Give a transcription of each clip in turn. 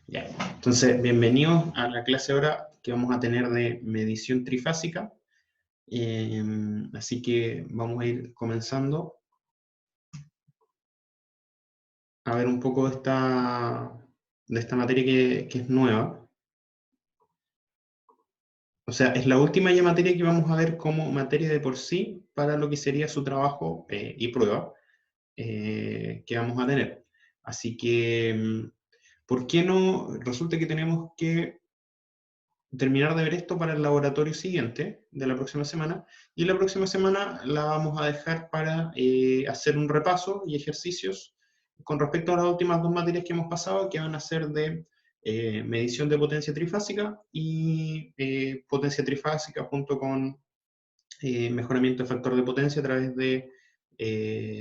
Ya. Entonces, bienvenidos a la clase ahora que vamos a tener de medición trifásica. Así que vamos a ir comenzando a ver un poco de esta materia que es nueva. O sea, es la última ya materia que vamos a ver como materia de por sí para lo que sería su trabajo y prueba que vamos a tener. Así que, ¿por qué no? Resulta que tenemos que terminar de ver esto para el laboratorio siguiente de la próxima semana, y la próxima semana la vamos a dejar para hacer un repaso y ejercicios con respecto a las últimas dos materias que hemos pasado, que van a ser de medición de potencia trifásica y potencia trifásica junto con mejoramiento de factor de potencia a través de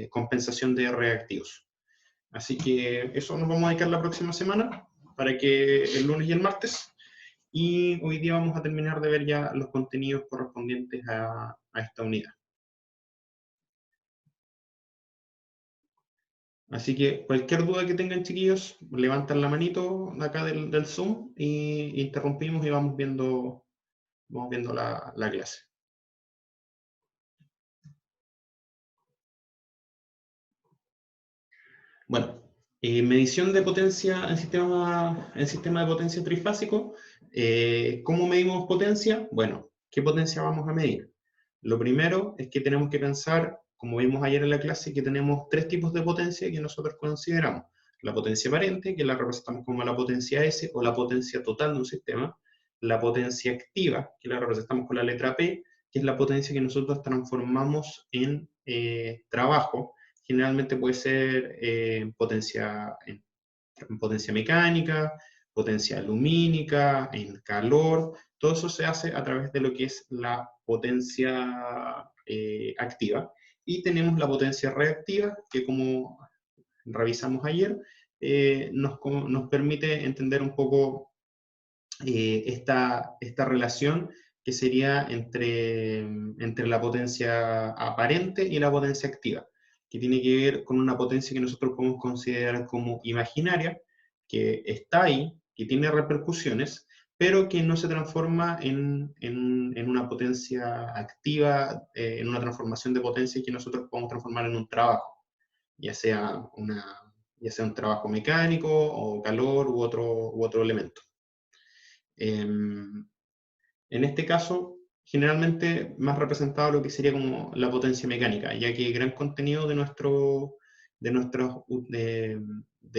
compensación de reactivos. Así que eso nos vamos a dedicar la próxima semana, para que el lunes y el martes, y hoy día vamos a terminar de ver ya los contenidos correspondientes a esta unidad. Así que cualquier duda que tengan, chiquillos, levantan la manito de acá del Zoom y interrumpimos y vamos viendo la clase. Bueno, medición de potencia en sistema de potencia trifásico. ¿Cómo medimos potencia? Bueno, ¿qué potencia vamos a medir? Lo primero es que tenemos que pensar, como vimos ayer en la clase, que tenemos tres tipos de potencia que nosotros consideramos. La potencia aparente, que la representamos como la potencia S o la potencia total de un sistema. La potencia activa, que la representamos con la letra P, que es la potencia que nosotros transformamos en trabajo. Generalmente puede ser en potencia mecánica, potencia lumínica, en calor. Todo eso se hace a través de lo que es la potencia activa. Y tenemos la potencia reactiva, que como revisamos ayer, nos permite entender un poco esta relación que sería entre la potencia aparente y la potencia activa, que tiene que ver con una potencia que nosotros podemos considerar como imaginaria, que está ahí, que tiene repercusiones, pero que no se transforma en una potencia activa, en una transformación de potencia que nosotros podemos transformar en un trabajo, ya sea, un trabajo mecánico o calor u otro elemento. En este caso, generalmente más representado lo que sería como la potencia mecánica, ya que gran contenido de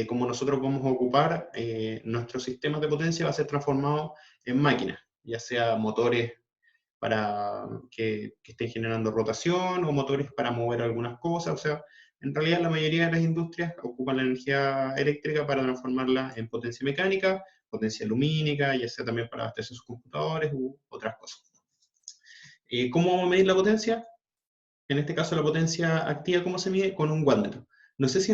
cómo nosotros vamos a ocupar nuestros sistemas de potencia va a ser transformado en máquinas, ya sea motores para que estén generando rotación o motores para mover algunas cosas. O sea, en realidad la mayoría de las industrias ocupan la energía eléctrica para transformarla en potencia mecánica, potencia lumínica, ya sea también para abastecer sus computadores u otras cosas. ¿Cómo vamos a medir la potencia? En este caso la potencia activa, ¿cómo se mide? Con un wattmetro. No sé si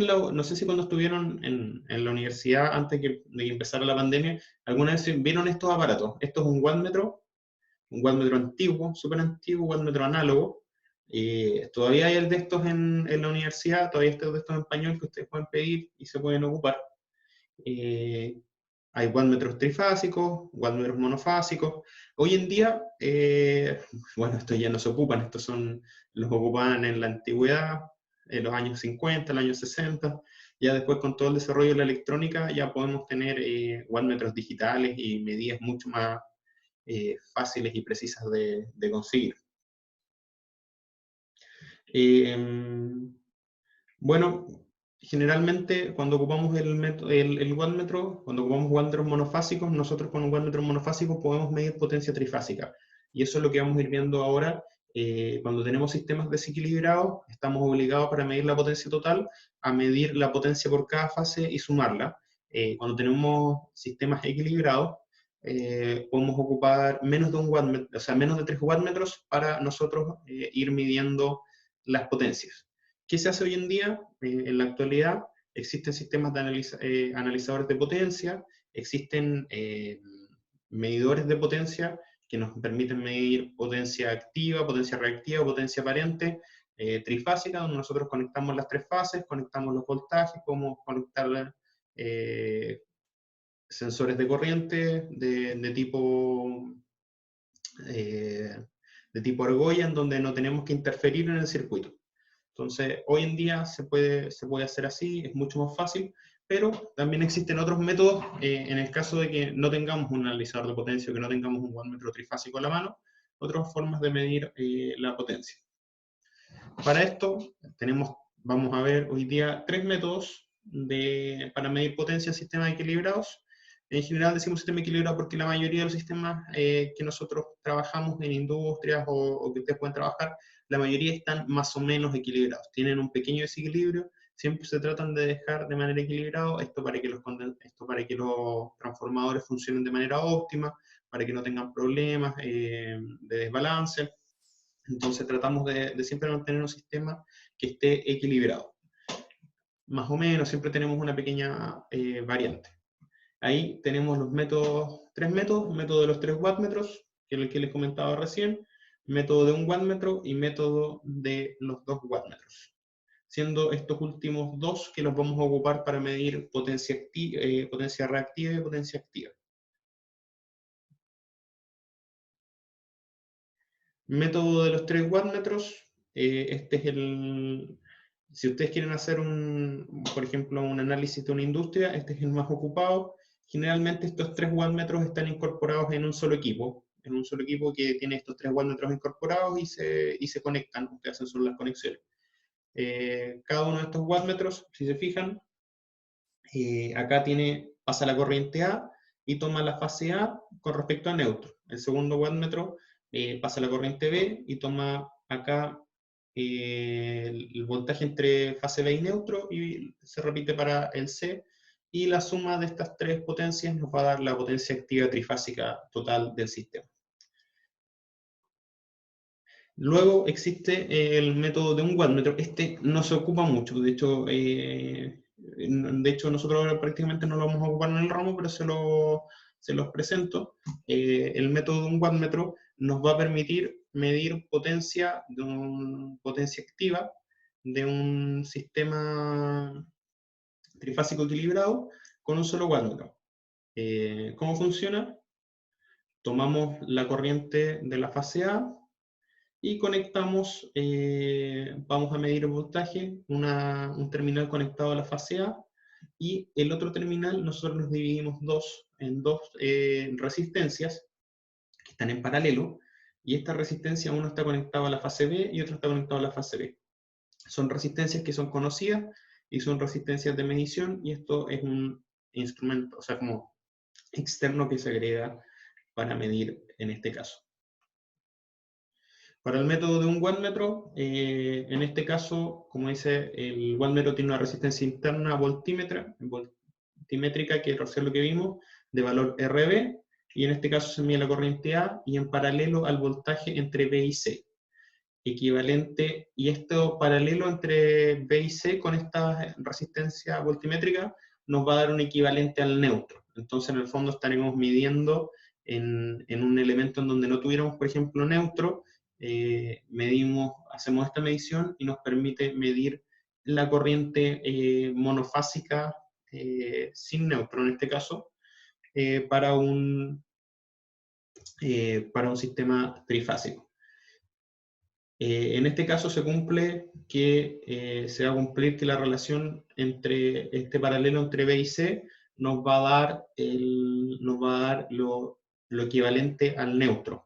cuando estuvieron en la universidad antes de que empezara la pandemia, alguna vez vieron estos aparatos. Esto es un wattmetro antiguo, súper antiguo, wattmetro análogo. Todavía hay el de estos en la universidad, todavía hay de estos en español que ustedes pueden pedir y se pueden ocupar. Eh, Hay wattmetros trifásicos, wattmetros monofásicos. Hoy en día, bueno, estos ya no se ocupan, los ocupaban en la antigüedad, en los años 50, en los años 60. Ya después, con todo el desarrollo de la electrónica, ya podemos tener wattmetros digitales y medidas mucho más fáciles y precisas de conseguir. Bueno, generalmente cuando ocupamos el wattmetro, cuando ocupamos wattmetros monofásicos, nosotros con un wattmetro monofásico podemos medir potencia trifásica. Y eso es lo que vamos a ir viendo ahora. Cuando tenemos sistemas desequilibrados, estamos obligados, para medir la potencia total, a medir la potencia por cada fase y sumarla. Cuando tenemos sistemas equilibrados, podemos ocupar menos de un wattmetro, o sea, menos de 3 wattmetros para nosotros ir midiendo las potencias. ¿Qué se hace hoy en día? En la actualidad existen sistemas de analizadores de potencia, existen medidores de potencia que nos permiten medir potencia activa, potencia reactiva, potencia aparente, trifásica, donde nosotros conectamos las tres fases, conectamos los voltajes, podemos conectar sensores de corriente de tipo argolla, en donde no tenemos que interferir en el circuito. Entonces, hoy en día se puede hacer así, es mucho más fácil, pero también existen otros métodos en el caso de que no tengamos un analizador de potencia o que no tengamos un wattmetro trifásico a la mano, otras formas de medir la potencia. Para esto, vamos a ver hoy día 3 métodos para medir potencia en sistemas equilibrados. En general decimos sistema equilibrado porque la mayoría de los sistemas que nosotros trabajamos en industrias o que ustedes pueden trabajar, la mayoría están más o menos equilibrados. Tienen un pequeño desequilibrio, siempre se tratan de dejar de manera equilibrada, esto para que los transformadores funcionen de manera óptima, para que no tengan problemas de desbalance. Entonces tratamos de siempre mantener un sistema que esté equilibrado. Más o menos, siempre tenemos una pequeña variante. Ahí tenemos los métodos, 3 métodos, método de los 3 wattmetros, que es el que les comentaba recién, método de 1 wattmetro y método de los 2 wattmetros. Siendo estos últimos dos que los vamos a ocupar para medir potencia reactiva y potencia activa. Método de los 3 wattmetros, este es si ustedes quieren hacer por ejemplo, un análisis de una industria, este es el más ocupado. Generalmente estos 3 wattmetros están incorporados en un solo equipo que tiene estos 3 wattmetros incorporados y se conectan, ustedes hacen solo las conexiones. Cada uno de estos wattmetros, si se fijan, acá pasa la corriente A y toma la fase A con respecto a neutro. El segundo wattmetro pasa la corriente B y toma acá el voltaje entre fase B y neutro y se repite para el C. Y la suma de estas 3 potencias nos va a dar la potencia activa trifásica total del sistema. Luego existe el método de 1 wattmetro. Este no se ocupa mucho, de hecho nosotros ahora prácticamente no lo vamos a ocupar en el ramo, pero se los presento. El método de 1 wattmetro nos va a permitir medir potencia activa de un sistema trifásico equilibrado con un solo wattmetro. ¿Cómo funciona? Tomamos la corriente de la fase A y conectamos, vamos a medir el voltaje, un terminal conectado a la fase A, y el otro terminal nosotros los dividimos en dos resistencias que están en paralelo, y esta resistencia uno está conectado a la fase B y otro está conectado a la fase B. Son resistencias que son conocidas y son resistencias de medición, y esto es un instrumento, o sea, como externo que se agrega para medir en este caso. Para el método de 1 wattmetro, en este caso, como dice, el wattmetro tiene una resistencia interna voltímetrica, que es lo que vimos, de valor RB, y en este caso se mide la corriente A y en paralelo al voltaje entre B y C. Equivalente, y esto paralelo entre B y C con esta resistencia voltimétrica nos va a dar un equivalente al neutro. Entonces, en el fondo estaremos midiendo en un elemento en donde no tuviéramos, por ejemplo, neutro, hacemos esta medición y nos permite medir la corriente monofásica sin neutro, en este caso, para un sistema trifásico. En este caso se va a cumplir que la relación entre este paralelo entre B y C nos va a dar lo equivalente al neutro.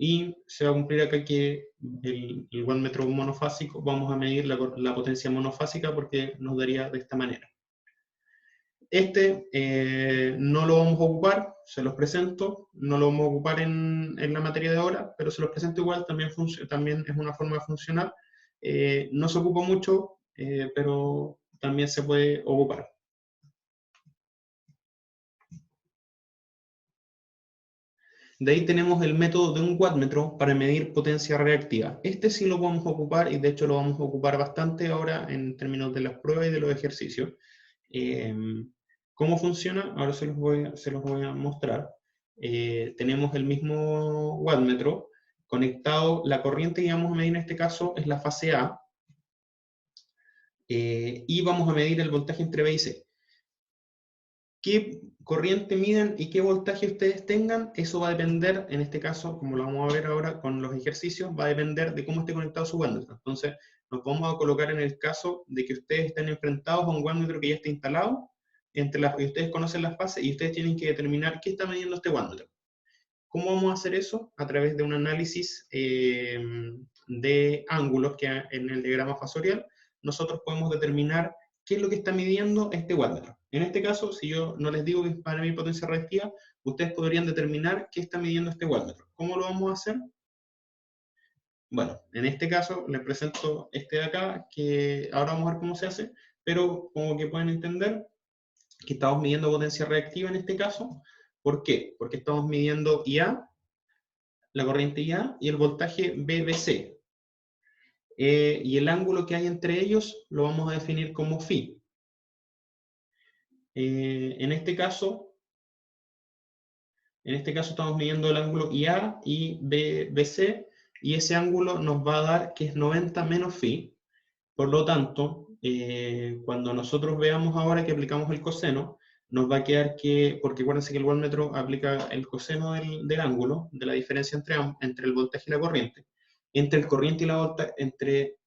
Y se va a cumplir acá que el wattmetro monofásico, vamos a medir la potencia monofásica porque nos daría de esta manera. No lo vamos a ocupar, se los presento, no lo vamos a ocupar en la materia de ahora, pero se los presento igual, también es una forma de funcionar. No se ocupa mucho, pero también se puede ocupar. De ahí tenemos el método de 1 wattmetro para medir potencia reactiva. Este sí lo vamos a ocupar, y de hecho lo vamos a ocupar bastante ahora en términos de las pruebas y de los ejercicios. ¿Cómo funciona? Ahora se los voy a mostrar. Tenemos el mismo wattmetro conectado, la corriente que vamos a medir en este caso es la fase A, y vamos a medir el voltaje entre B y C. corriente miden y qué voltaje ustedes tengan, eso va a depender, en este caso, como lo vamos a ver ahora con los ejercicios, va a depender de cómo esté conectado su wattmetro. Entonces, nos vamos a colocar en el caso de que ustedes estén enfrentados a un wattmetro que ya está instalado, y ustedes conocen las fases, y ustedes tienen que determinar qué está midiendo este wattmetro. ¿Cómo vamos a hacer eso? A través de un análisis de ángulos que en el diagrama fasorial nosotros podemos determinar qué es lo que está midiendo este wattmetro. En este caso, si yo no les digo que es para mi potencia reactiva, ustedes podrían determinar qué está midiendo este wattmetro. ¿Cómo lo vamos a hacer? Bueno, en este caso les presento este de acá, que ahora vamos a ver cómo se hace, pero como que pueden entender que estamos midiendo potencia reactiva en este caso. ¿Por qué? Porque estamos midiendo IA, la corriente IA, y el voltaje BBC. Y el ángulo que hay entre ellos lo vamos a definir como phi. En este caso estamos midiendo el ángulo IA y BBC, y ese ángulo nos va a dar que es 90 menos phi. Por lo tanto, cuando nosotros veamos ahora que aplicamos el coseno, nos va a quedar que, porque acuérdense que el wattmetro aplica el coseno del ángulo, de la diferencia entre el voltaje y la corriente, entre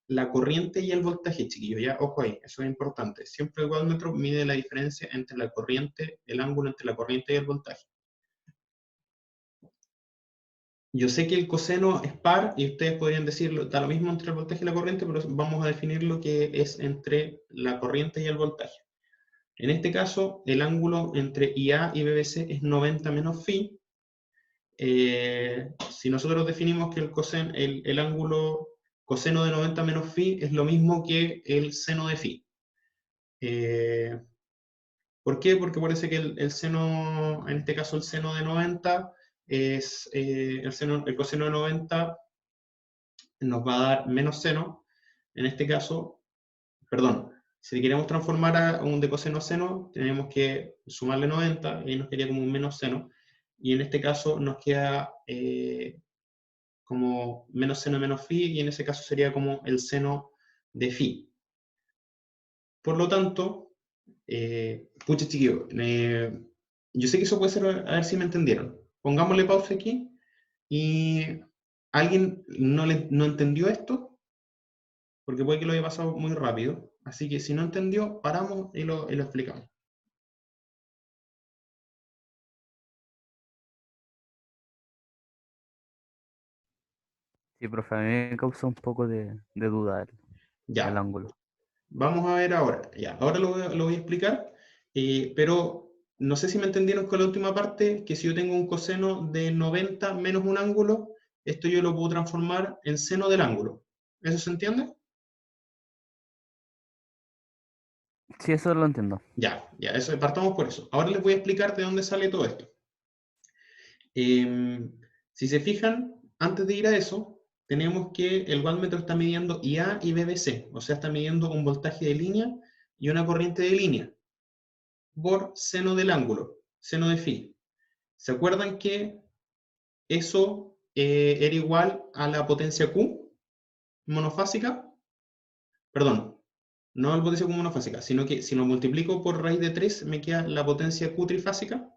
la corriente y el voltaje, chiquillos, ya, ojo ahí, eso es importante. Siempre el wattmetro mide la diferencia entre la corriente, el ángulo entre la corriente y el voltaje. Yo sé que el coseno es par y ustedes podrían decirlo, da lo mismo entre el voltaje y la corriente, pero vamos a definir lo que es entre la corriente y el voltaje. En este caso, el ángulo entre IA y BBC es 90 menos phi. Si nosotros definimos que el ángulo coseno de 90 menos phi es lo mismo que el seno de phi. ¿Por qué? Porque parece que el seno, en este caso el seno de 90, el coseno de 90 nos va a dar menos seno. En este caso, perdón, si queremos transformar a un de coseno a seno, tenemos que sumarle 90, y ahí nos quedaría como un menos seno. Y en este caso nos queda como menos seno de menos phi, y en ese caso sería como el seno de phi. Por lo tanto, pucha chiquillo, yo sé que eso puede ser, a ver si me entendieron. Pongámosle pausa aquí, y ¿alguien no entendió esto? Porque puede que lo haya pasado muy rápido. Así que si no entendió, paramos y lo explicamos. Sí, profe, a mí me causa un poco de duda el Ya, ángulo. vamos a ver ahora. Ya, ahora lo voy a explicar, pero no sé si me entendieron con la última parte, que si yo tengo un coseno de 90 menos un ángulo, esto yo lo puedo transformar en seno del ángulo. ¿Eso se entiende? Sí, eso lo entiendo. Ya, ya, eso, partamos por eso. Ahora les voy a explicar de dónde sale todo esto. Si se fijan, antes de ir a eso, tenemos que el wattmetro está midiendo IA y BBC, o sea, está midiendo un voltaje de línea y una corriente de línea por seno del ángulo, seno de phi. ¿Se acuerdan que eso era igual a la potencia Q monofásica? Perdón, no la potencia Q monofásica, sino que si lo multiplico por raíz de 3 me queda la potencia Q trifásica.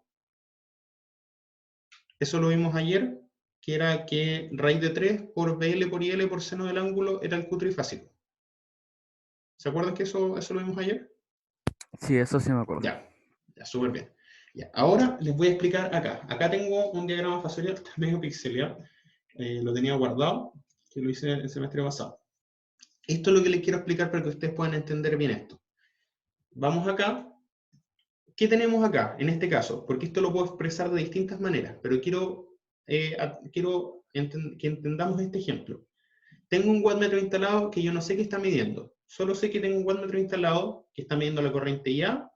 Eso lo vimos ayer, que era que raíz de 3 por BL por IL por seno del ángulo era el Q trifásico. ¿Se acuerdan que eso lo vimos ayer? Sí, eso sí me acuerdo. Ya, ya, súper bien. Ya, ahora les voy a explicar acá. Acá tengo un diagrama fasorial, está medio pixeleado. Lo tenía guardado, que lo hice el semestre pasado. Esto es lo que les quiero explicar para que ustedes puedan entender bien esto. Vamos acá. ¿Qué tenemos acá, en este caso? Porque esto lo puedo expresar de distintas maneras, pero quiero que entendamos este ejemplo. Tengo un wattmetro instalado que yo no sé qué está midiendo. Solo sé que tengo un wattmetro instalado que está midiendo la corriente IA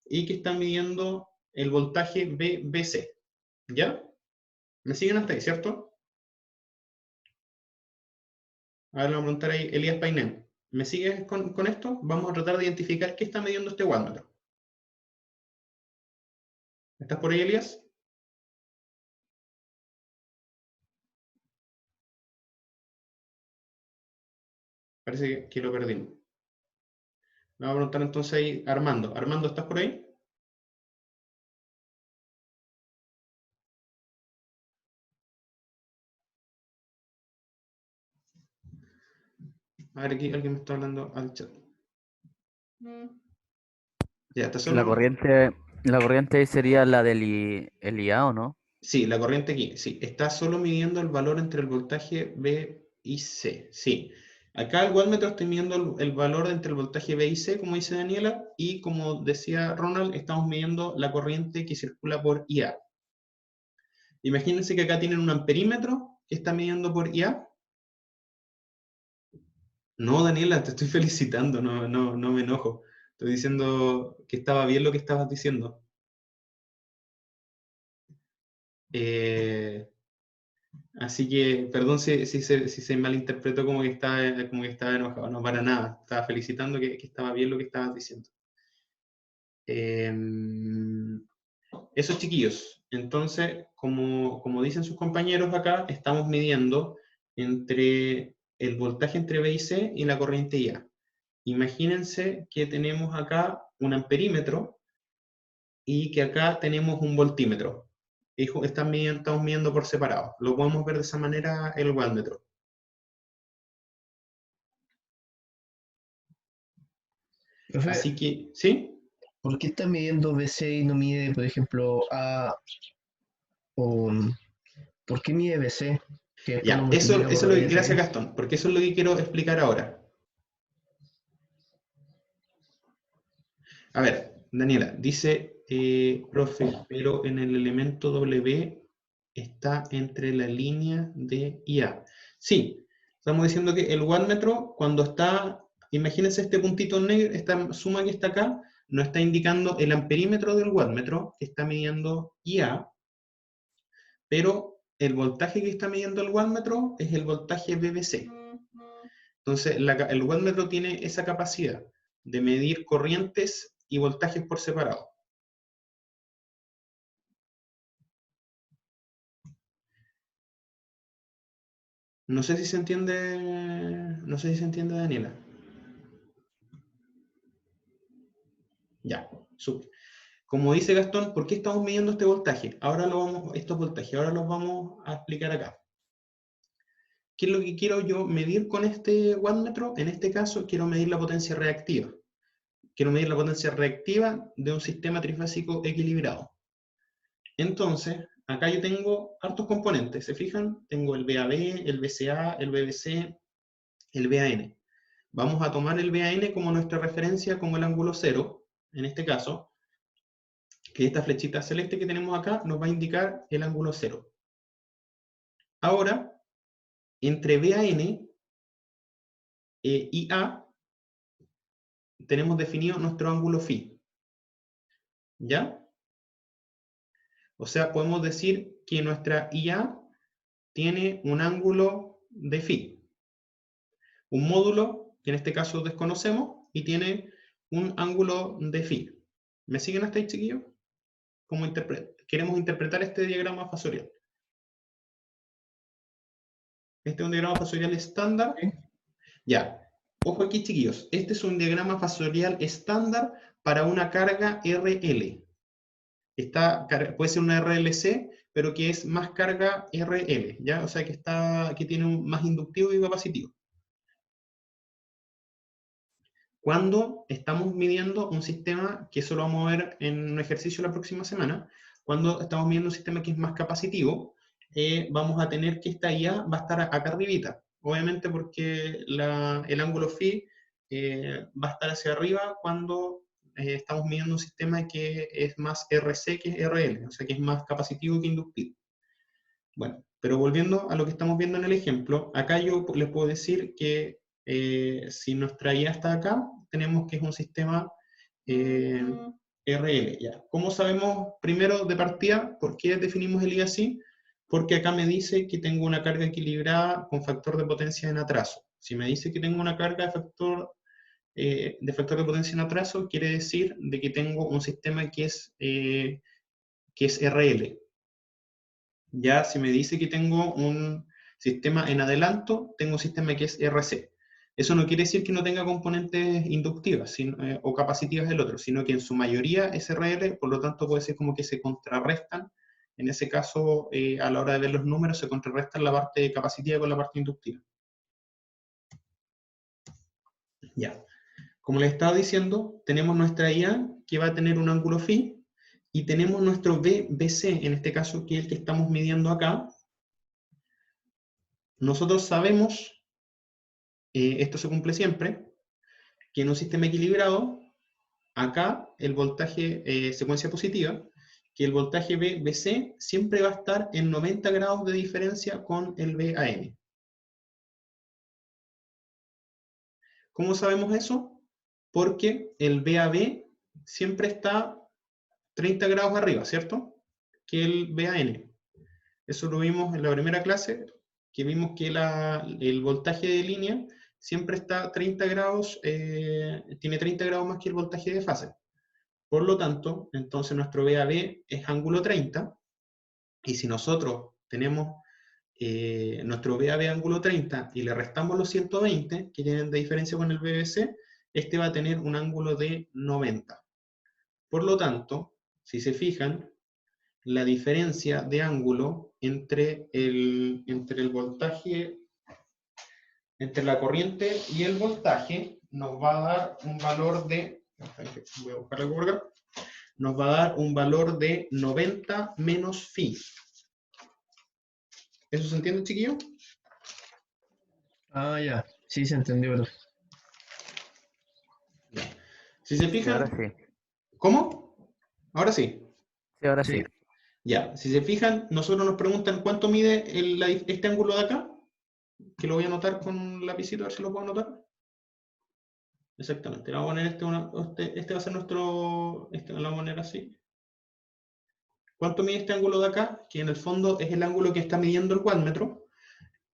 y que está midiendo el voltaje BBC. ¿Ya? ¿Me siguen hasta ahí, cierto? A ver, le voy a preguntar ahí Elías Painén. ¿Me sigues con esto? Vamos a tratar de identificar qué está midiendo este wattmetro. ¿Estás por ahí, Elías? Parece que lo perdimos. Le voy a preguntar entonces ahí a Armando. Armando, ¿estás por ahí? A ver, aquí alguien me está hablando al chat. ¿Ya está La solo? corriente ahí sería la del el IA, ¿o no? Sí, la corriente aquí, sí, está solo midiendo el valor entre el voltaje B y C, sí. Acá el wattmetro estoy midiendo el valor entre el voltaje B y C, como dice Daniela, y como decía Ronald, estamos midiendo la corriente que circula por IA. Imagínense que acá tienen un amperímetro que está midiendo por IA. No, Daniela, te estoy felicitando, no me enojo. Estoy diciendo que estaba bien lo que estabas diciendo. Eh, Así que, perdón si se malinterpretó como que estaba enojado, no, para nada. Estaba felicitando que estaba bien lo que estabas diciendo. Eso, chiquillos. Entonces, como dicen sus compañeros acá, estamos midiendo entre el voltaje entre B y C y la corriente IA. Imagínense que tenemos acá un amperímetro y que acá tenemos un voltímetro. Estamos midiendo por separado. Lo podemos ver de esa manera el wattmetro. Profe, Así que, ¿sí? ¿por qué está midiendo BC y no mide, por ejemplo, A o ¿por qué mide BC? Que después lo Ya, multiplica por radianes gracias aquí. Gastón, porque eso es lo que quiero explicar ahora. A ver, Daniela, dice, profe, pero en el elemento W está entre la línea D y A. Sí, estamos diciendo que el wattmetro, cuando está, imagínense este puntito negro, esta suma que está acá, nos está indicando el amperímetro del wattmetro, que está midiendo IA, pero el voltaje que está midiendo el wattmetro es el voltaje BBC. Entonces, el wattmetro tiene esa capacidad de medir corrientes y voltajes por separado. No sé si se entiende, no sé si se entiende, Daniela. Ya, súper. Como dice Gastón, ¿por qué estamos midiendo este voltaje? Estos voltajes, ahora los vamos a explicar acá. ¿Qué es lo que quiero yo medir con este wattmetro? En este caso, quiero medir la potencia reactiva. Quiero medir la potencia reactiva de un sistema trifásico equilibrado. Entonces, acá yo tengo hartos componentes, ¿se fijan? Tengo el VAB, el VCA, el VBC, el VAN. Vamos a tomar el VAN como nuestra referencia, como el ángulo cero, en este caso, que esta flechita celeste que tenemos acá nos va a indicar el ángulo cero. Ahora, entre VAN y A, tenemos definido nuestro ángulo phi, ¿ya? O sea, podemos decir que nuestra IA tiene un ángulo de phi, un módulo que en este caso desconocemos y tiene un ángulo de phi. ¿Me siguen hasta ahí, chiquillos? Queremos interpretar este diagrama fasorial. Este es un diagrama fasorial estándar. ¿Sí? Ya, ojo aquí, chiquillos. Este es un diagrama fasorial estándar para una carga RL. Puede ser una RLC, pero que es más carga RL, ¿ya? O sea, que tiene más inductivo y capacitivo. Cuando estamos midiendo un sistema, que eso lo vamos a ver en un ejercicio la próxima semana, cuando estamos midiendo un sistema que es más capacitivo, vamos a tener que esta IA va a estar acá arribita. Obviamente porque el ángulo phi va a estar hacia arriba cuando estamos midiendo un sistema que es más RC que RL, o sea que es más capacitivo que inductivo. Bueno, pero volviendo a lo que estamos viendo en el ejemplo, acá yo les puedo decir que si nuestra IA está acá, tenemos que es un sistema RL. Ya. ¿Cómo sabemos primero de partida por qué definimos el IA así? Porque acá me dice que tengo una carga equilibrada con factor de potencia en atraso. Si me dice que tengo una carga de factor de potencia en atraso, quiere decir de que tengo un sistema que es RL. Ya si me dice que tengo un sistema en adelanto, tengo un sistema que es RC. Eso no quiere decir que no tenga componentes inductivas o capacitivas del otro, sino que en su mayoría es RL, por lo tanto puede ser como que se contrarrestan. En ese caso, a la hora de ver los números, se contrarrestan la parte capacitiva con la parte inductiva. Ya. Como les estaba diciendo, tenemos nuestra IA que va a tener un ángulo phi, y tenemos nuestro BBC, en este caso, que es el que estamos midiendo acá. Nosotros sabemos, esto se cumple siempre, que en un sistema equilibrado, acá el voltaje, secuencia positiva, que el voltaje BBC siempre va a estar en 90 grados de diferencia con el VAN. ¿Cómo sabemos eso? Porque el VAB siempre está 30 grados arriba, ¿cierto? Que el VAN. Eso lo vimos en la primera clase, que vimos que el voltaje de línea siempre está 30 grados, tiene 30 grados más que el voltaje de fase. Por lo tanto, entonces nuestro VAB es ángulo 30, y si nosotros tenemos nuestro VAB ángulo 30 y le restamos los 120 que tienen de diferencia con el BBC, este va a tener un ángulo de 90. Por lo tanto, si se fijan, la diferencia de ángulo entre el voltaje, entre la corriente y el voltaje, nos va a dar un valor de, voy a buscar algo por acá, nos va a dar un valor de 90 menos phi. ¿Eso se entiende, chiquillo? Ah, ya. Sí, se entendió, bro. Ya. Si se Sí, ahora fijan, sí. ¿cómo? Ahora sí. Sí, ahora Sí. sí. Ya, si se fijan, nosotros nos preguntan cuánto mide este ángulo de acá, que lo voy a anotar con un lapicito, a ver si lo puedo anotar. Exactamente, le vamos a poner este va a ser nuestro, lo vamos a poner así. ¿Cuánto mide este ángulo de acá? Que en el fondo es el ángulo que está midiendo el wattmetro.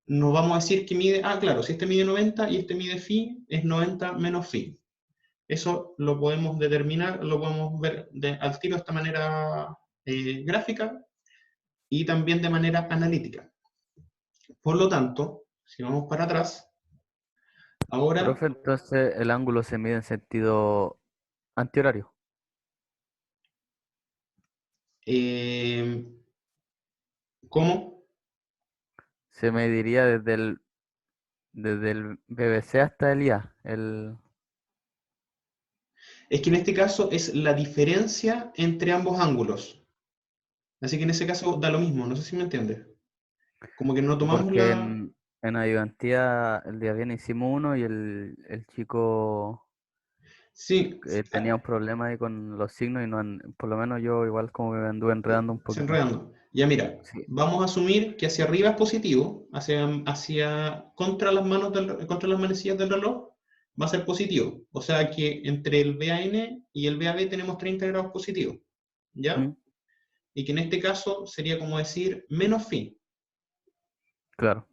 Nos vamos a decir que mide, claro, si este mide 90 y este mide phi, es 90 menos phi. Eso lo podemos determinar, lo podemos ver al tiro de esta manera gráfica y también de manera analítica. Por lo tanto, si vamos para atrás, ahora, Profe, entonces el ángulo se mide en sentido antihorario. eh, ¿cómo? Se mediría desde el BBC hasta el IA. Es que en este caso es la diferencia entre ambos ángulos. Así que en ese caso da lo mismo, no sé si me entiendes. Como que no tomamos Porque la... en ayudantía el día viernes hicimos uno y el chico Sí, tenía un problema ahí con los signos y no, por lo menos yo igual como que me anduve enredando un se poquito. enredando. Ya mira, Sí, vamos a asumir que hacia arriba es positivo, contra las manos contra las manecillas del reloj va a ser positivo. O sea que entre el VAN y el VAB tenemos 30 grados positivos. ¿Ya? ¿Mm? Y que en este caso sería como decir menos phi. Claro.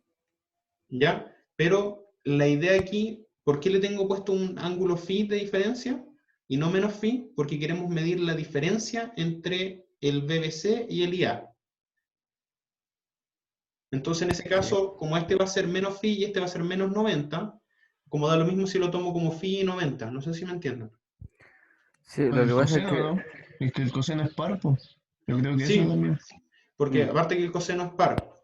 ¿Ya? Pero la idea aquí, ¿por qué le tengo puesto un ángulo phi de diferencia y no menos phi? Porque queremos medir la diferencia entre el BBC y el IA. Entonces, en ese Sí, caso, como este va a ser menos phi y este va a ser menos 90, como da lo mismo si lo tomo como phi y 90. No sé si me entienden. sí, Con lo el que pasa es coseno, que ¿no? Es que el coseno es par, pues. Yo creo que eso Sí, también. porque mm, aparte que el coseno es par,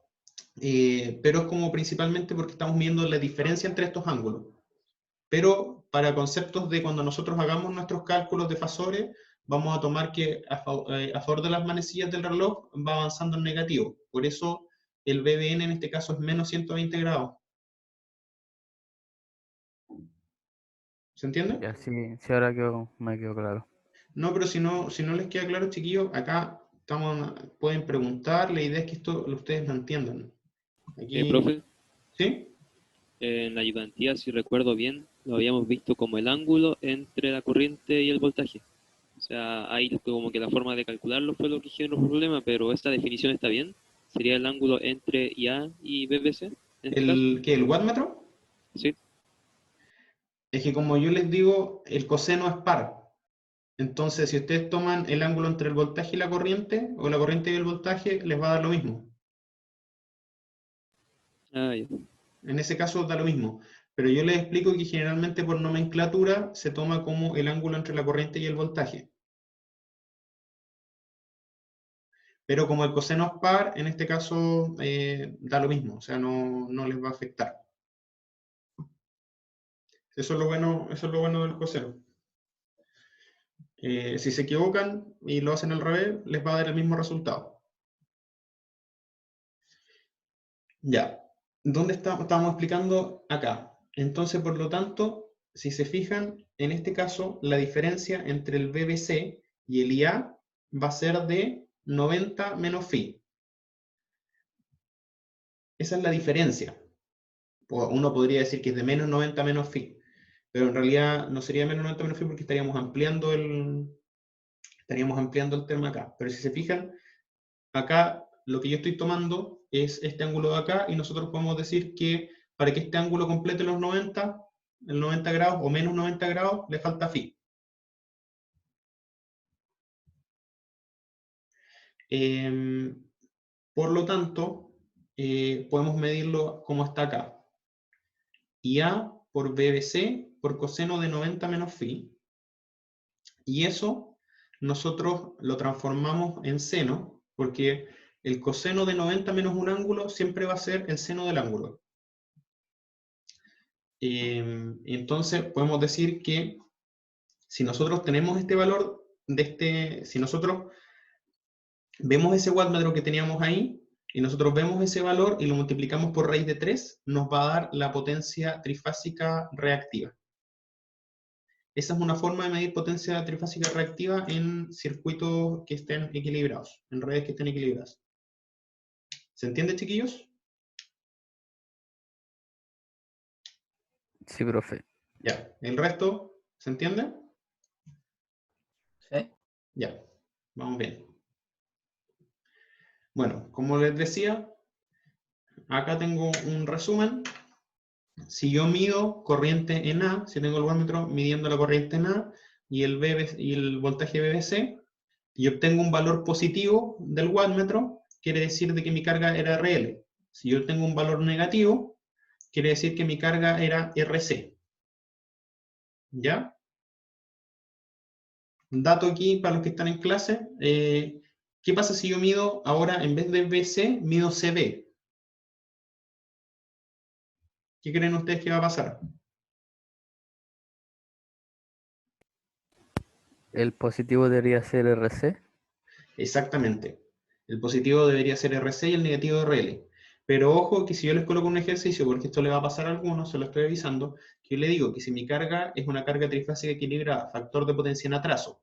pero es como principalmente porque estamos midiendo la diferencia entre estos ángulos. Pero para conceptos de cuando nosotros hagamos nuestros cálculos de fasores, vamos a tomar que a favor de las manecillas del reloj va avanzando en negativo. Por eso el BBN en este caso es menos 120 grados. ¿Se entiende? ya sí, sí ahora me quedó claro. No, pero si no les queda claro, chiquillos, acá pueden preguntar. La idea es que esto ustedes lo entiendan. Aquí, Profe, ¿sí? en la ayudantía, si recuerdo bien, lo habíamos visto como el ángulo entre la corriente y el voltaje. O sea, ahí como que la forma de calcularlo fue lo que generó el problema, pero esta definición está bien. Sería el ángulo entre IA y BBC, en este caso. ¿El wattmetro? Sí. Es que como yo les digo, el coseno es par. Entonces, si ustedes toman el ángulo entre el voltaje y la corriente, o la corriente y el voltaje, les va a dar lo mismo. Ah, ya. En ese caso da lo mismo. Pero yo les explico que generalmente por nomenclatura se toma como el ángulo entre la corriente y el voltaje. Pero como el coseno es par, en este caso da lo mismo, o sea, no les va a afectar. Eso es lo bueno del coseno. Si se equivocan y lo hacen al revés, les va a dar el mismo resultado. Ya, ¿dónde estamos explicando? Acá. Entonces, por lo tanto, si se fijan, en este caso, la diferencia entre el BBC y el IA va a ser de 90 menos phi. Esa es la diferencia. Uno podría decir que es de menos 90 menos phi, pero en realidad no sería menos 90 menos phi porque estaríamos ampliando el tema acá. Pero si se fijan, acá lo que yo estoy tomando es este ángulo de acá, y nosotros podemos decir que para que este ángulo complete los 90, el 90 grados o menos 90 grados, le falta phi. Por lo tanto, podemos medirlo como está acá. IA por BBC por coseno de 90 menos phi. Y eso nosotros lo transformamos en seno, porque el coseno de 90 menos un ángulo siempre va a ser el seno del ángulo. Entonces podemos decir que si nosotros tenemos este valor si nosotros vemos ese wattmetro que teníamos ahí, y nosotros vemos ese valor y lo multiplicamos por raíz de 3, nos va a dar la potencia trifásica reactiva. Esa es una forma de medir potencia trifásica reactiva en circuitos que estén equilibrados, en redes que estén equilibradas. ¿Se entiende, chiquillos? Sí, profe. Ya. ¿El resto se entiende? ¿Sí? Ya. Vamos bien. Bueno, como les decía, acá tengo un resumen. Si yo mido corriente en A, si tengo el wattmetro midiendo la corriente en A y el voltaje BBC, y obtengo un valor positivo del wattmetro, quiere decir de que mi carga era RL. Si yo tengo un valor negativo, quiere decir que mi carga era RC. ¿Ya? Dato aquí para los que están en clase. ¿Qué pasa si yo mido ahora, en vez de BC, mido CB? ¿Qué creen ustedes que va a pasar? El positivo debería ser RC. Exactamente. El positivo debería ser RC y el negativo RL. Pero ojo que si yo les coloco un ejercicio, porque esto le va a pasar a algunos, se lo estoy avisando, que yo le digo que si mi carga es una carga trifásica equilibrada, factor de potencia en atraso,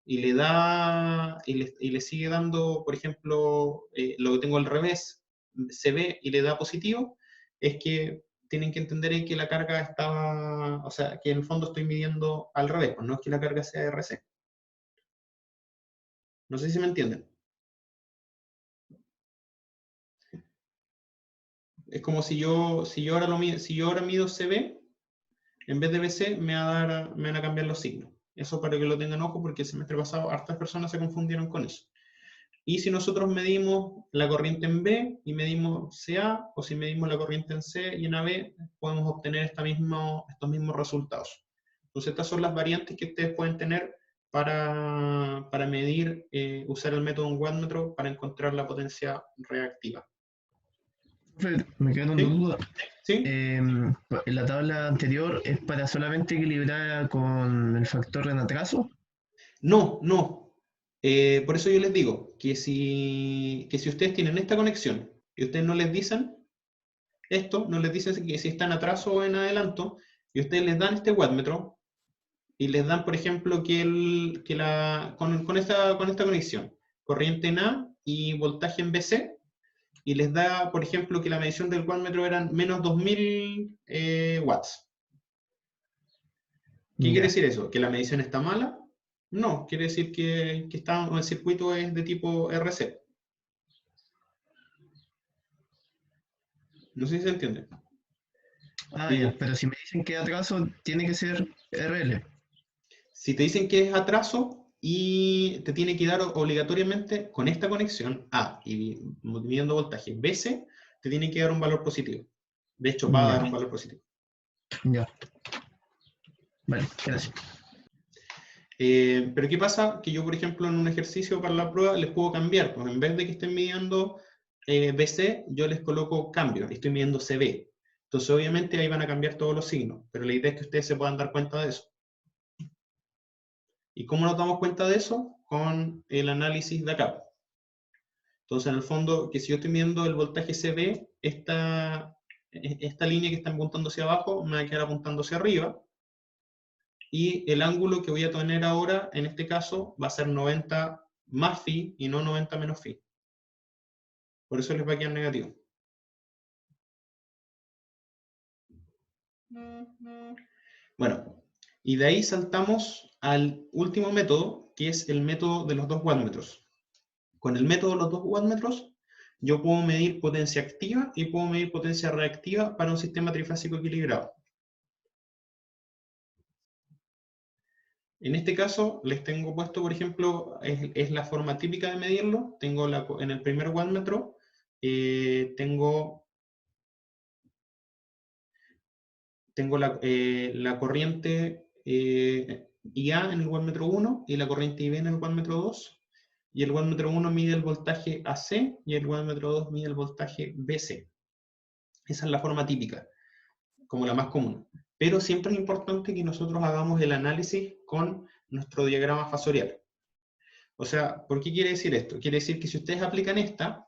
y le sigue dando, por ejemplo, lo que tengo al revés, CB, y le da positivo, es que tienen que entender ahí que la carga está, o sea, que en el fondo estoy midiendo al revés, pues no es que la carga sea RC. No sé si me entienden. Es como si yo ahora mido CB, en vez de BC me van a cambiar los signos. Eso para que lo tengan ojo, porque el semestre pasado hartas personas se confundieron con eso. Y si nosotros medimos la corriente en B y medimos CA, o si medimos la corriente en C y en AB, podemos obtener estos mismos resultados. Entonces estas son las variantes que ustedes pueden tener para medir, usar el método en wattmetro para encontrar la potencia reactiva. Me quedo con ¿Sí? duda. ¿Sí? En la tabla anterior es para solamente equilibrar con el factor en atraso. No, no. Por eso yo les digo que si ustedes tienen esta conexión y ustedes no les dicen esto, no les dicen que si está en atraso o en adelanto, y ustedes les dan este wattmetro y les dan, por ejemplo, con esta conexión, corriente en A y voltaje en BC, y les da, por ejemplo, que la medición del wattmetro eran menos 2000 watts. ¿Qué quiere decir eso? ¿Que la medición está mala? No, quiere decir que el circuito es de tipo RC. No sé si se entiende. Ah, ya, pero si me dicen que atraso, tiene que ser RL. Si te dicen que es atraso y te tiene que dar obligatoriamente con esta conexión A y midiendo voltaje BC, te tiene que dar un valor positivo. De hecho, va a dar un valor positivo. Ya. Vale, gracias. Pero ¿qué pasa? Que yo, por ejemplo, en un ejercicio para la prueba les puedo cambiar. Pues en vez de que estén midiendo BC, yo les coloco cambio. Estoy midiendo CB. Entonces, obviamente, ahí van a cambiar todos los signos, pero la idea es que ustedes se puedan dar cuenta de eso. ¿Y cómo nos damos cuenta de eso? Con el análisis de acá. Entonces, en el fondo, que si yo estoy viendo el voltaje CB, esta línea que está apuntando hacia abajo me va a quedar apuntando hacia arriba. Y el ángulo que voy a tener ahora, en este caso, va a ser 90 más phi y no 90 menos phi. Por eso les va a quedar negativo. Bueno, y de ahí saltamos al último método, que es el método de los 2 wattmetros. Con el método de los 2 wattmetros, yo puedo medir potencia activa y puedo medir potencia reactiva para un sistema trifásico equilibrado. En este caso, les tengo puesto, por ejemplo, es la forma típica de medirlo. Tengo en el primer wattmetro, tengo la corriente IA en el wattmetro 1 y la corriente IB en el wattmetro 2. Y el wattmetro 1 mide el voltaje AC y el wattmetro 2 mide el voltaje BC. Esa es la forma típica, como la más común. Pero siempre es importante que nosotros hagamos el análisis con nuestro diagrama fasorial. O sea, ¿por qué quiere decir esto? Quiere decir que si ustedes aplican esta,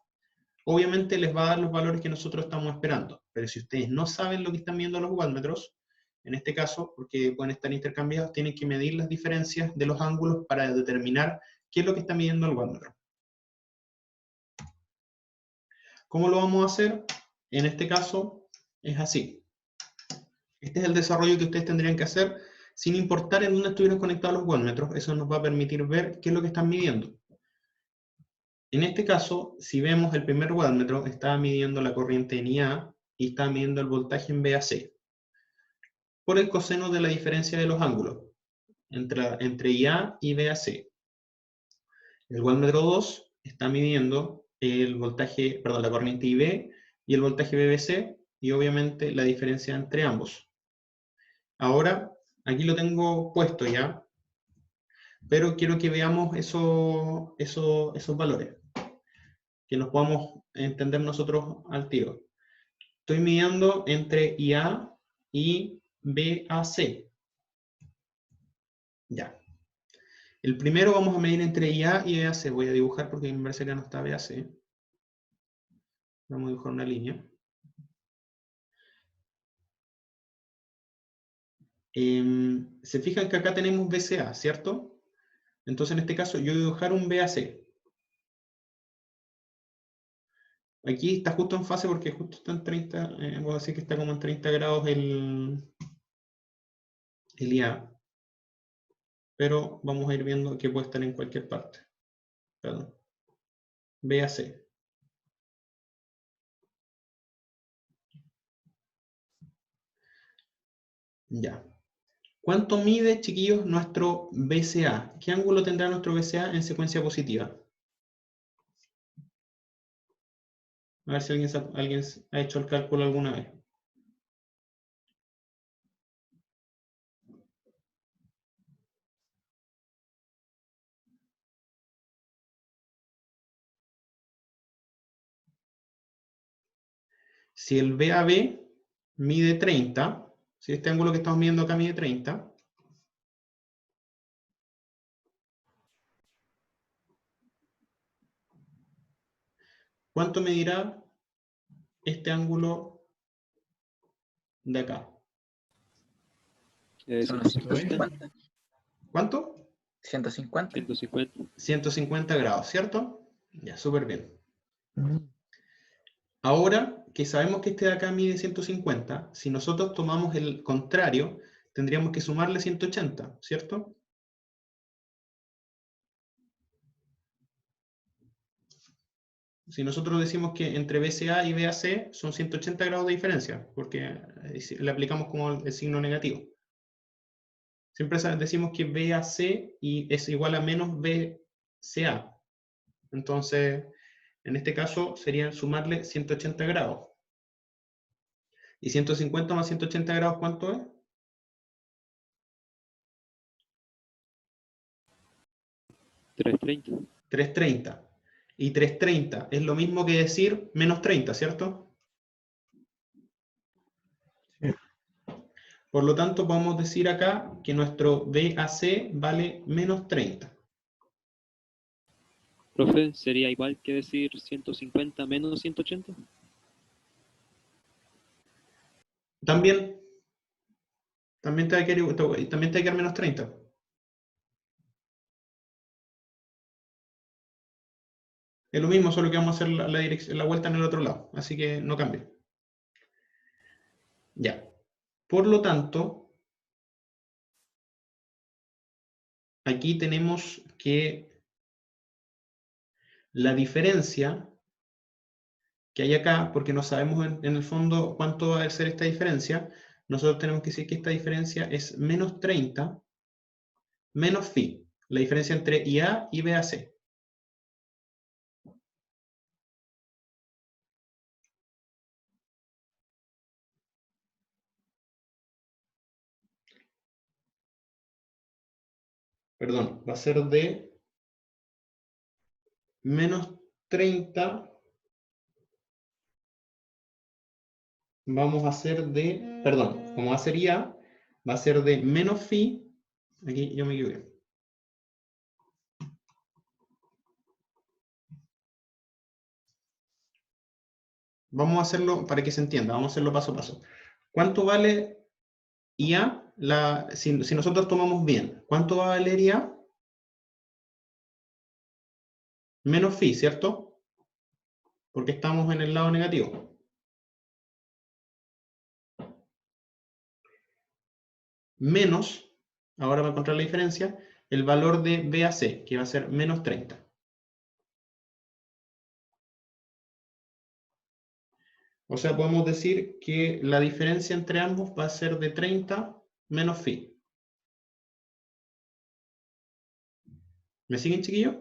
obviamente les va a dar los valores que nosotros estamos esperando. Pero si ustedes no saben lo que están viendo los wattmetros, en este caso, porque pueden estar intercambiados, tienen que medir las diferencias de los ángulos para determinar qué es lo que está midiendo el wattmetro. ¿Cómo lo vamos a hacer? En este caso, es así. Este es el desarrollo que ustedes tendrían que hacer sin importar en dónde estuvieran conectados los wattmetros. Eso nos va a permitir ver qué es lo que están midiendo. En este caso, si vemos el primer wattmetro, estaba midiendo la corriente en IA y estaba midiendo el voltaje en VAC. Por el coseno de la diferencia de los ángulos entre IA y VAC. El wattmetro 2 está midiendo el voltaje, perdón, la corriente IB y el voltaje BBC y obviamente la diferencia entre ambos. Ahora, aquí lo tengo puesto ya, pero quiero que veamos esos valores, que los podamos entender nosotros al tiro. Estoy midiendo entre IA y BAC. Ya. El primero vamos a medir entre IA y BAC. Voy a dibujar porque me parece que no está BAC. Vamos a dibujar una línea. Se fijan que acá tenemos BCA, ¿cierto? Entonces en este caso yo voy a dibujar un BAC. Aquí está justo en fase porque justo está en 30, vamos a decir que está como en 30 grados el IA. Pero vamos a ir viendo que puede estar en cualquier parte. Perdón. BAC. Ya. ¿Cuánto mide, chiquillos, nuestro BCA? ¿Qué ángulo tendrá nuestro BCA en secuencia positiva? A ver si alguien ha hecho el cálculo alguna vez. Si el BAB mide 30, si este ángulo que estamos midiendo acá mide 30, ¿cuánto medirá este ángulo de acá? Son unos 150. ¿Cuánto? 150. 150. 150 grados, ¿cierto? Ya, súper bien. Ahora que sabemos que este de acá mide 150, si nosotros tomamos el contrario, tendríamos que sumarle 180, ¿cierto? Si nosotros decimos que entre BCA y BAC son 180 grados de diferencia, porque le aplicamos como el signo negativo. Siempre decimos que BAC es igual a menos BCA. Entonces, en este caso sería sumarle 180 grados. ¿Y 150 más 180 grados cuánto es? 330. 330. Y 330 es lo mismo que decir menos 30, ¿cierto? Por lo tanto, podemos decir acá que nuestro BAC vale menos 30. Profe, ¿sería igual que decir 150 menos 180? También te va a quedar menos 30. Es lo mismo, solo que vamos a hacer la vuelta en el otro lado, así que no cambia. Ya. Por lo tanto, aquí tenemos que la diferencia que hay acá, porque no sabemos en el fondo cuánto va a ser esta diferencia, nosotros tenemos que decir que esta diferencia es menos 30 menos phi, la diferencia entre IA y BAC. Perdón, va a ser de menos 30, vamos a hacer de, perdón, como va a ser IA, va a ser de menos phi, aquí yo me equivoqué. Vamos a hacerlo para que se entienda, vamos a hacerlo paso a paso. ¿Cuánto vale IA? Si nosotros tomamos bien, ¿cuánto va a valer IA? Menos phi, ¿cierto? Porque estamos en el lado negativo. Menos, ahora va a encontrar la diferencia, el valor de BAC, que va a ser menos 30. O sea, podemos decir que la diferencia entre ambos va a ser de 30 menos phi. ¿Me siguen, chiquillos?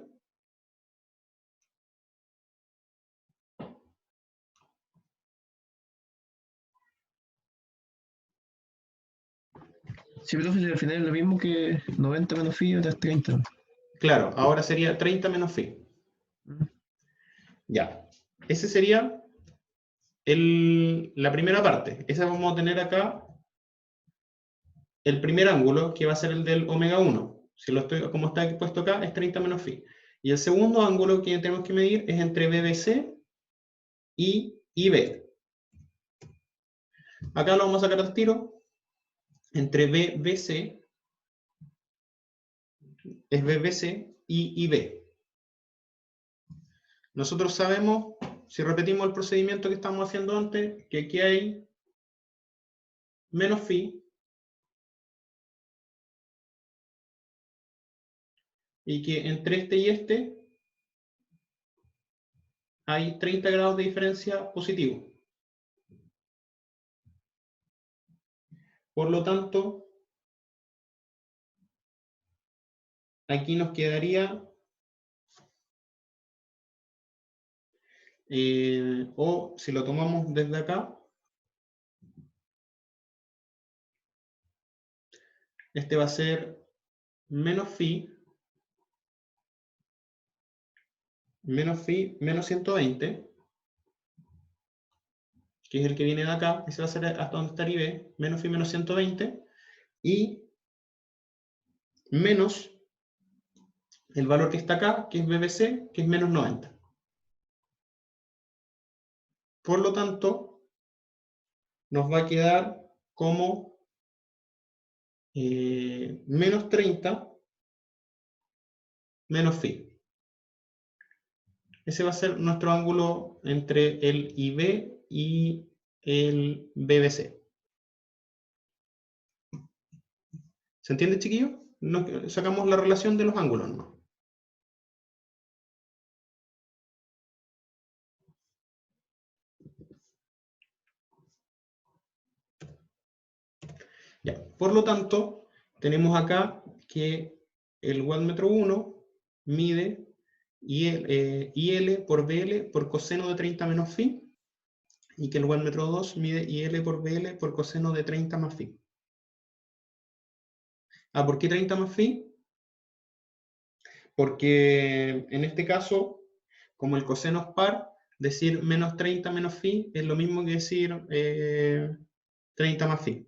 Sí, profe, si al final es lo mismo que 90 menos phi, ahora es 30. Claro, ahora sería 30 menos phi. Ya. Ese sería la primera parte. Esa vamos a tener acá el primer ángulo, que va a ser el del omega 1. Si como está puesto acá, es 30 menos phi. Y el segundo ángulo que tenemos que medir es entre BBC y IB. Acá lo vamos a sacar al tiro. Entre BBC es BBC y IB. Nosotros sabemos, si repetimos el procedimiento que estábamos haciendo antes, que aquí hay menos phi y que entre este y este hay 30 grados de diferencia positivo. Por lo tanto, aquí nos quedaría, o si lo tomamos desde acá, este va a ser menos phi, menos 120, que es el que viene de acá, ese va a ser hasta donde está IB, menos phi menos 120, y menos el valor que está acá, que es BBC, que es menos 90. Por lo tanto, nos va a quedar como menos 30 menos phi. Ese va a ser nuestro ángulo entre el IB y el BBC. ¿Se entiende, chiquillos? Sacamos la relación de los ángulos, ¿no? Ya. Por lo tanto, tenemos acá que el wattmetro 1 mide IL por BL por coseno de 30 menos phi, y que el wattmetro 2 mide IL por BL por coseno de 30 más phi. ¿Por qué 30 más phi? Porque en este caso, como el coseno es par, decir menos 30 menos phi es lo mismo que decir 30 más phi.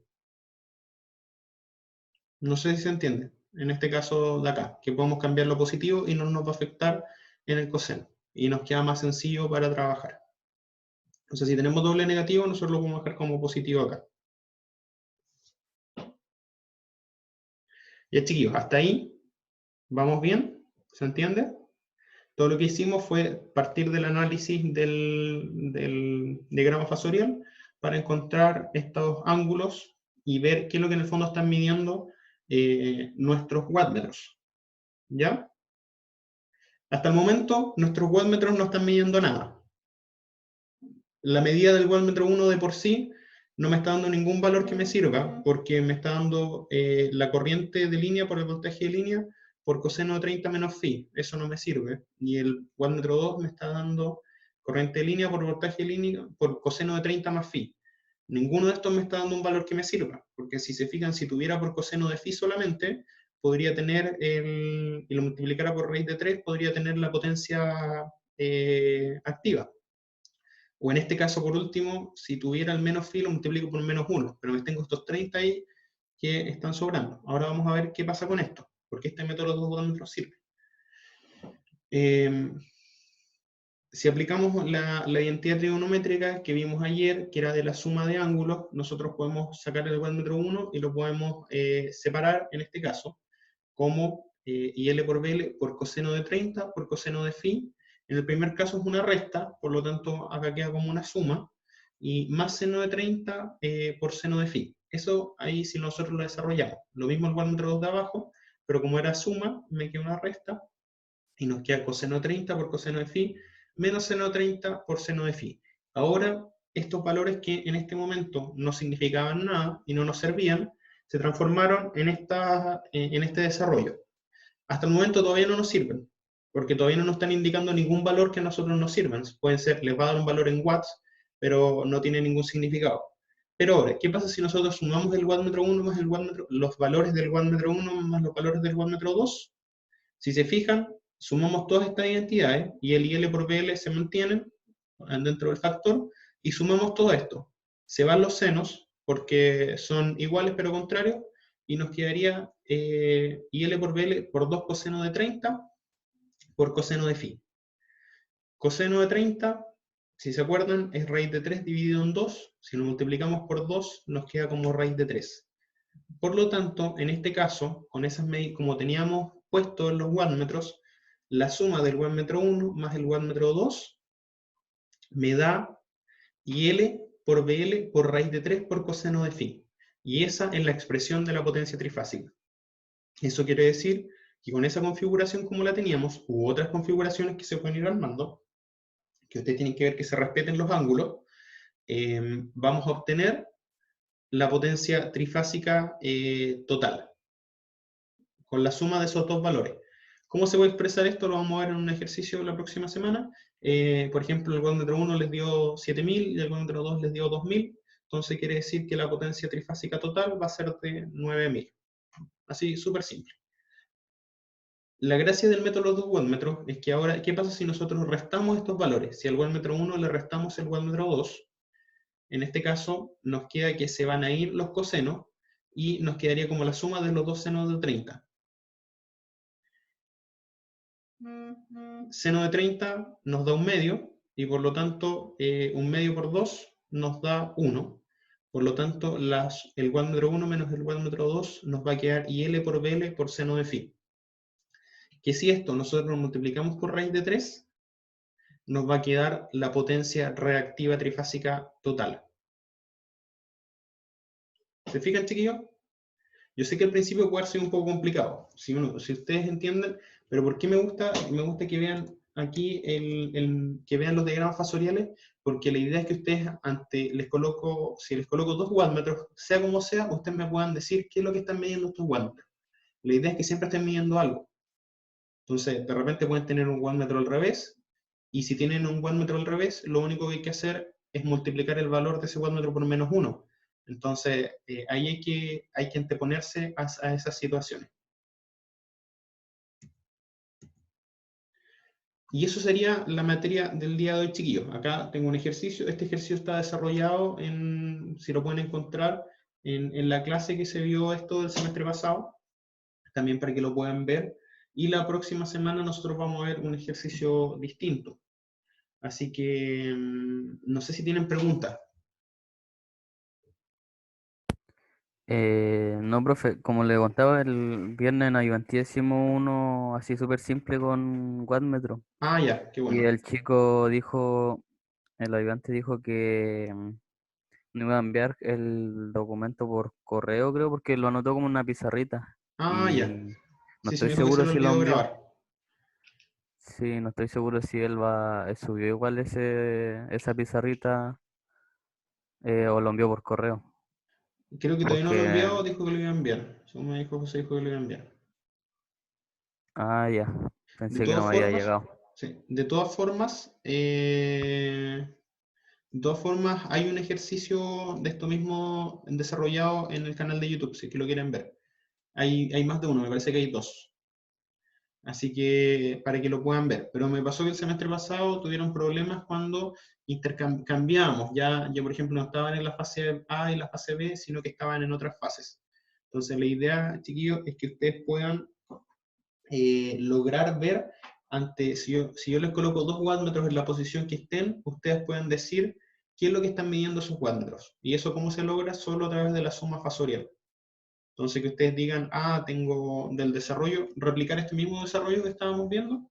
No sé si se entiende. En este caso de acá, que podemos cambiarlo a positivo y no nos va a afectar en el coseno. Y nos queda más sencillo para trabajar. Entonces, si tenemos doble negativo, nosotros lo podemos dejar como positivo acá. Ya, chiquillos, hasta ahí vamos bien, ¿se entiende? Todo lo que hicimos fue partir del análisis del diagrama fasorial para encontrar estos ángulos y ver qué es lo que en el fondo están midiendo nuestros wattmetros. ¿Ya? Hasta el momento, nuestros wattmetros no están midiendo nada. La medida del wattmetro 1 de por sí no me está dando ningún valor que me sirva, porque me está dando la corriente de línea por el voltaje de línea por coseno de 30 menos phi. Eso no me sirve. Y el wattmetro 2 me está dando corriente de línea por voltaje de línea por coseno de 30 más phi. Ninguno de estos me está dando un valor que me sirva, porque si se fijan, si tuviera por coseno de phi solamente, podría tener, y lo multiplicara por raíz de 3, podría tener la potencia activa. O en este caso, por último, si tuviera el menos phi, lo multiplico por menos 1, pero me tengo estos 30 ahí que están sobrando. Ahora vamos a ver qué pasa con esto, porque este método de los wattmetros sirve. Si aplicamos la identidad trigonométrica que vimos ayer, que era de la suma de ángulos, nosotros podemos sacar el wattmetro 1 y lo podemos separar, en este caso, como IL por BL por coseno de 30 por coseno de phi. En el primer caso es una resta, por lo tanto acá queda como una suma, y más seno de 30 por seno de phi. Eso ahí si nosotros lo desarrollamos. Lo mismo el wattmetro 2 de abajo, pero como era suma, me queda una resta, y nos queda coseno de 30 por coseno de phi, menos seno de 30 por seno de phi. Ahora, estos valores que en este momento no significaban nada y no nos servían, se transformaron en este desarrollo. Hasta el momento todavía no nos sirven, porque todavía no nos están indicando ningún valor que a nosotros nos sirvan. Pueden ser, les va a dar un valor en watts, pero no tiene ningún significado. Pero ahora, ¿qué pasa si nosotros sumamos el wattmetro 1 más los valores del wattmetro 1 más los valores del wattmetro 2? Si se fijan, sumamos todas estas identidades y el IL por BL se mantienen dentro del factor y sumamos todo esto. Se van los senos porque son iguales pero contrarios y nos quedaría IL por BL por 2 coseno de 30 por coseno de phi. Coseno de 30, si se acuerdan, es raíz de 3 dividido en 2. Si lo multiplicamos por 2, nos queda como raíz de 3. Por lo tanto, en este caso, con esas medidas, como teníamos puesto en los wattmetros, la suma del wattmetro 1 más el wattmetro 2 me da IL por BL por raíz de 3 por coseno de phi. Y esa es la expresión de la potencia trifásica. Eso quiere decir que con esa configuración como la teníamos, u otras configuraciones que se pueden ir armando, que ustedes tienen que ver que se respeten los ángulos, vamos a obtener la potencia trifásica total, con la suma de esos dos valores. ¿Cómo se puede expresar esto? Lo vamos a ver en un ejercicio la próxima semana. Por ejemplo, el wattmetro 1 les dio 7000 y el wattmetro 2 les dio 2000. Entonces quiere decir que la potencia trifásica total va a ser de 9000. Así, súper simple. La gracia del método de los dos wattmetros es que ahora, ¿qué pasa si nosotros restamos estos valores? Si al wattmetro 1 le restamos el wattmetro 2, en este caso nos queda que se van a ir los cosenos y nos quedaría como la suma de los dos senos de 30. Seno de 30 nos da un medio, y por lo tanto un medio por 2 nos da 1. Por lo tanto, el wattmetro 1 menos el wattmetro 2 nos va a quedar IL por BL por seno de phi. Que si esto nosotros lo multiplicamos por raíz de 3, nos va a quedar la potencia reactiva trifásica total. ¿Se fijan, chiquillos? Yo sé que al principio puede ser un poco complicado, si ustedes entienden, pero ¿por qué me gusta? Me gusta que vean aquí que vean los diagramas fasoriales, porque la idea es que ustedes, si les coloco 2 wattmetros, sea como sea, ustedes me puedan decir qué es lo que están midiendo estos wattmetros. La idea es que siempre estén midiendo algo. Entonces, de repente pueden tener un wattmetro al revés, y si tienen un wattmetro al revés, lo único que hay que hacer es multiplicar el valor de ese wattmetro por menos 1. Entonces, ahí hay que anteponerse a esas situaciones. Y eso sería la materia del día de hoy, chiquillos. Acá tengo un ejercicio. Este ejercicio está desarrollado si lo pueden encontrar, en la clase que se vio esto del semestre pasado, también para que lo puedan ver. Y la próxima semana nosotros vamos a ver un ejercicio distinto. Así que no sé si tienen preguntas. No, profe, como le contaba el viernes en Ayudantía hicimos uno así súper simple con Wattmetro. Ah, ya, qué Y bueno. el chico dijo, el ayudante dijo que no iba a enviar el documento por correo, creo, porque lo anotó como una pizarrita. Ah, ya. Y no Sí, se estoy me dijo que se seguro lo si lo olvidó envió. grabar. Sí, no estoy seguro si él subió igual esa pizarrita o lo envió por correo. Creo que todavía no lo he Porque, enviado, dijo que lo iba a enviar. Según me dijo José, dijo que lo iba a enviar. ya, De pensé que no todas me había formas, llegado. sí, de todas formas, hay un ejercicio de esto mismo desarrollado en el canal de YouTube, si es que lo quieren ver. Hay más de uno, me parece que hay dos. Así que para que lo puedan ver. Pero me pasó que el semestre pasado tuvieron problemas cuando intercambiamos. Ya, por ejemplo, no estaban en la fase A y la fase B, sino que estaban en otras fases. Entonces, la idea, chiquillos, es que ustedes puedan lograr ver, si yo les coloco 2 wattmetros en la posición que estén, ustedes pueden decir qué es lo que están midiendo esos wattmetros. ¿Y eso cómo se logra? Solo a través de la suma fasorial. Entonces que ustedes digan, tengo del desarrollo, replicar este mismo desarrollo que estábamos viendo,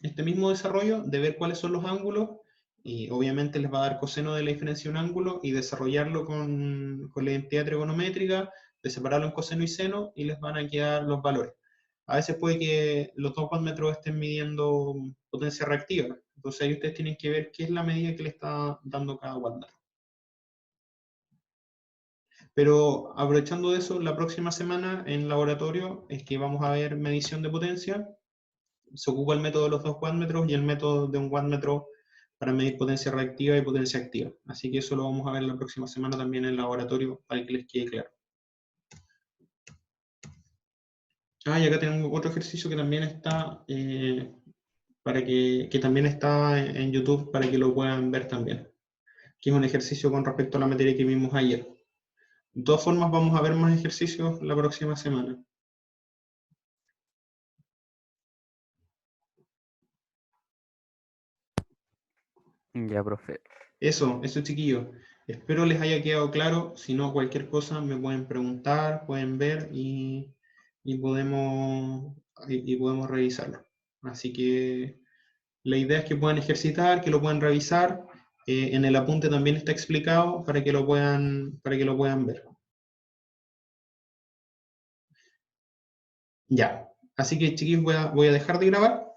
este mismo desarrollo de ver cuáles son los ángulos, y obviamente les va a dar coseno de la diferencia de un ángulo, y desarrollarlo con la identidad trigonométrica, de separarlo en coseno y seno, y les van a quedar los valores. A veces puede que los 2 wattmetros estén midiendo potencia reactiva, entonces ahí ustedes tienen que ver qué es la medida que le está dando cada wattmetro. Pero aprovechando de eso, la próxima semana en laboratorio es que vamos a ver medición de potencia. Se ocupa el método de los 2 wattmetros y el método de un wattmetro para medir potencia reactiva y potencia activa. Así que eso lo vamos a ver la próxima semana también en laboratorio para que les quede claro. Y acá tengo otro ejercicio que también está que también está en YouTube para que lo puedan ver también. Que es un ejercicio con respecto a la materia que vimos ayer. De todas formas, vamos a ver más ejercicios la próxima semana. Ya, profe. Eso chiquillos. Espero les haya quedado claro. Si no, cualquier cosa me pueden preguntar, pueden ver y podemos revisarlo. Así que la idea es que puedan ejercitar, que lo puedan revisar. En el apunte también está explicado para que lo puedan ver. Ya. Así que chiquillos, voy a dejar de grabar.